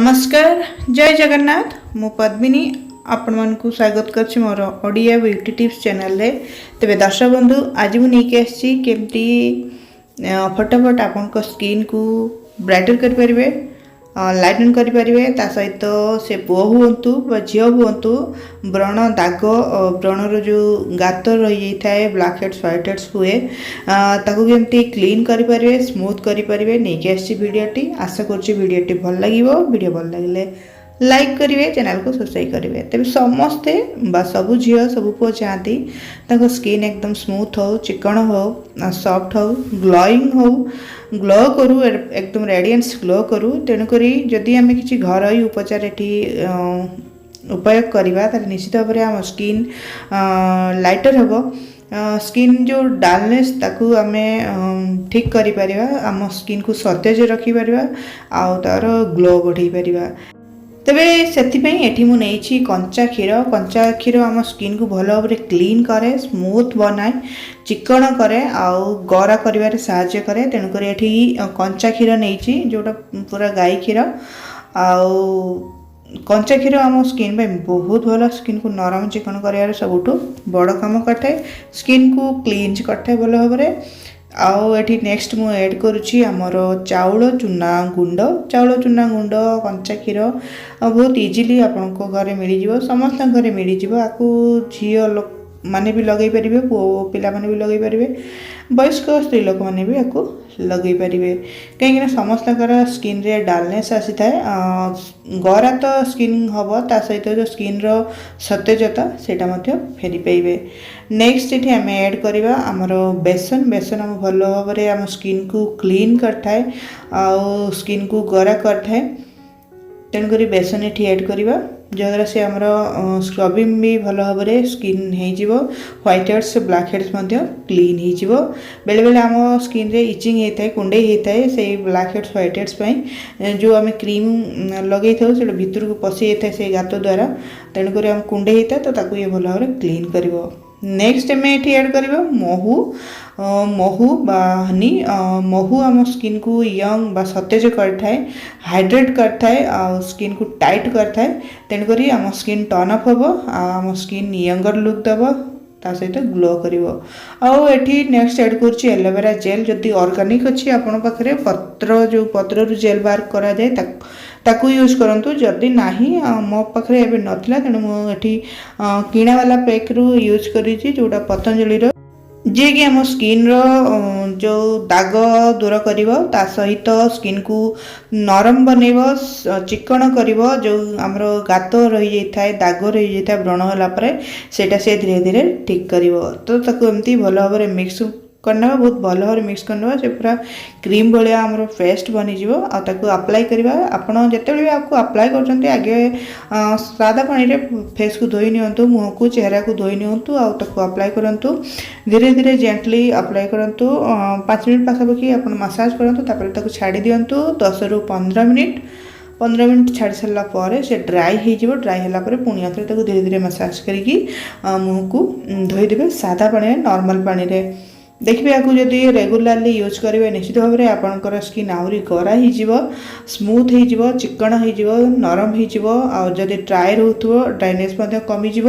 नमस्कार जय जगन्नाथ मु पद्मिनी आपण मानकु स्वागत करछि मोर ओडिया ब्यूटी टिप्स चैनल रे। तेबे दर्शक बंधु आज मु नेकी आछि केमती फटाफट आपन को स्किन को ब्राइटन कर परिबे, लाइटन कर परिबे। ता सहित से पुओ हुंतु बा झियो हुंतु व्रण दाग व्रण रो जो गात रही जाय ब्लैक हेड्स व्हाइट हेड्स हुए ताकू केमती क्लीन कर परिबे, स्मूथ कर परिबे नेकी आछि वीडियोटी। आशा करछि वीडियोटी भल लागिवो। वीडियो भल लागिले लाइक करेंगे, चैनल को सब्सक्राइब करेंगे। तेज समस्ते बा सबू झील सबू पुओ चाहती स्किन एकदम स्मूथ हो, चिकन हो, सॉफ्ट हो, ग्लोइंग हो, ग्लो करू एकदम रेडियंस ग्लो करू। तेणुक जदि आम कि घरोई उपचार ये उपयोग करवा निश्चित भाव में आम स्किन लाइटर हम। स्किन जो डालनेस ताकू आमे ठीक करि परिबा, आम स्किन को सतेज रखि परिबा आ तार ग्लो बढ़ाई परिबा। तेबे सेथिपई एठी मु नेछि कंचा क्षीर आम स्किन को भल भाव क्लीन करे, स्मूथ बनाए, चिकन करे आउ गरा करिवारे सहाय्य करे। तेणुकर एठी कंचा क्षीर नेछि जोटा पूरा गाई क्षीर आउ कंचा क्षीर आम स्किन पे बहुत भल। स्किन को नरम चिकन कर सबुठू बड़ काम करते, स्किन को क्लींज करते भल भाव में। आउ एठी नेक्स्ट मु ऐड करुछि हमर चाउल चूना गुंड कंचा क्षीर बहुत इजीली आपन को घरे मिली जिवो, समस्त घरे मिली जिवो। आकु झियो माने भी लगे परिबे, पुओ पिला माने भी लगे परिबे, वयस्क स्त्री लोक माने भी आकु लगे परिबे। कहीं समस्त स्किन रे डालनेस आसी थाए, गरा तो स्किन हबो ता सहित जो स्किन रो सतेजता सेटा मध्य फेरी पाइबे। नेक्स्ट ये आम ऐड करवा आमर बेसन आम भल भाव में आम स्किन को क्लीन करथाए आउ स्किन को गरा करथाए। तेणुक बेसन ये ऐड करवा जद्वारा से आमर स्क्रबिंग भी भल भाव में स्किन हो, white heads black heads clean हो। बेले बेले आम स्किन रे इचिंग होता है, कुंडे होता है से ब्लैक हेड्स व्हाइट हेड्स जो आम क्रीम लगे था से भितर को पशि जाता है से गात द्वारा। तेणुक आम कुंडे होता है तो ताकू ये भल भाव में क्लीन कर। नेक्स्ट आम ये ऐड करवा महू बा हनी। महू आम स्किन को यंग बा सतेज करथाए, हाइड्रेट करथाए आ स्किन को टाइट करथाए। तेणुक आम स्किन टर्न अप हम, आम स्किन यंगर लुक दब ता सहित ग्लो करिवो। आउ एठी नेक्स्ट ऐड करछि एलोवेरा जेल। जदि ऑर्गेनिक अछि आपन पाखरे पत्र जो पत्र रु जेल बार करा जाय ताकू यूज करंतु। जदि नाही मो पाखरे एबे नथिला तेणु मु एठी किणा वाला पैक रु यूज करिछि जोटा पतंजलि रो, जे कि आम स्किन रो जो दाग दूर करिवो ता सहित स्किन को नरम बनइबो, चिकन करिवो। जो हमरो गात रही जाय दाग रही जाय व्रण होला परे सेटा से धीरे धीरे ठीक करिवो। तो ताकू एमती भल भाव में मिक्स करना, बहुत भल भाव मिक्स करना से पूरा क्रीम भाया आमर पेस्ट बनीजिव। आकु अप्लाई करवा आपड़ जिते भी आपको अप्लाई कर आगे सादा पानी रे फेस को धोई नियंतु, मुह को चेहरा को धोई नियंतु आकु अप्लाई करूँ। धीरे धीरे जेंटली अप्लाई करूँ, 5 मिनट पाखापाखि आप मसाज करूँ, छाड़ी दिंतु 10 ରୁ 15 मिनिट। 15 मिनट छाड़ी सारा पर से ड्राई हो, ड्राई है पुणी आउ थे धीरे धीरे मसाज करके मुह को धोईदेवे सादा पानी, नॉर्मल पानी रे। देखिए आपको जदि रेगुलाली यूज करेंगे निश्चित भाव में आपंकर स्किन आहरी गरा हो, स्मूथ हो, चिकन हो, नरम हो। जदि ड्राई रोथो ड्राइनेस कमिज,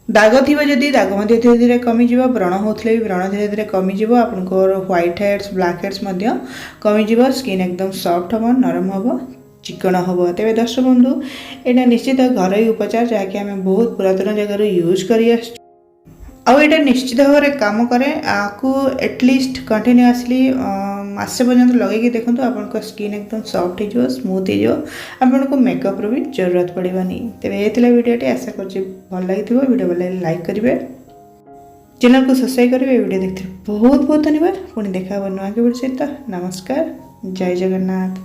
दाग थी जदि दाग धीरे धीरे कमिज, व्रण होते भी व्रण धीरे धीरे कमिज, आपंकर व्हाइट हेड्स ब्लैक हेड्स कमिज, स्किन एकदम सॉफ्ट हम, नरम हम, चिकन हम। तेरे दर्शक बंधु यहाँ निश्चित घरोई उपचार जहाँकि आम बहुत पुरातन जगार यूज कर आउ ये निश्चित भाव में काम करे। आपको एटलिस्ट कंटिन्यूअसली मासे पर्यंत लगे देखो आप स्किन एकदम सॉफ्ट हो, स्मूथ हो, आपको मेकअप भी जरूरत पड़ानी। तेज ये वीडियोटी आशा कर भल लगी, वीडियो भल लगे लाइक करेंगे, चैनल को सब्सक्राइब करेंगे। वीडियो देखते बहुत बहुत धन्यवाद। पुणी देखा नुआ के वीडियो सहित। नमस्कार, जय जगन्नाथ।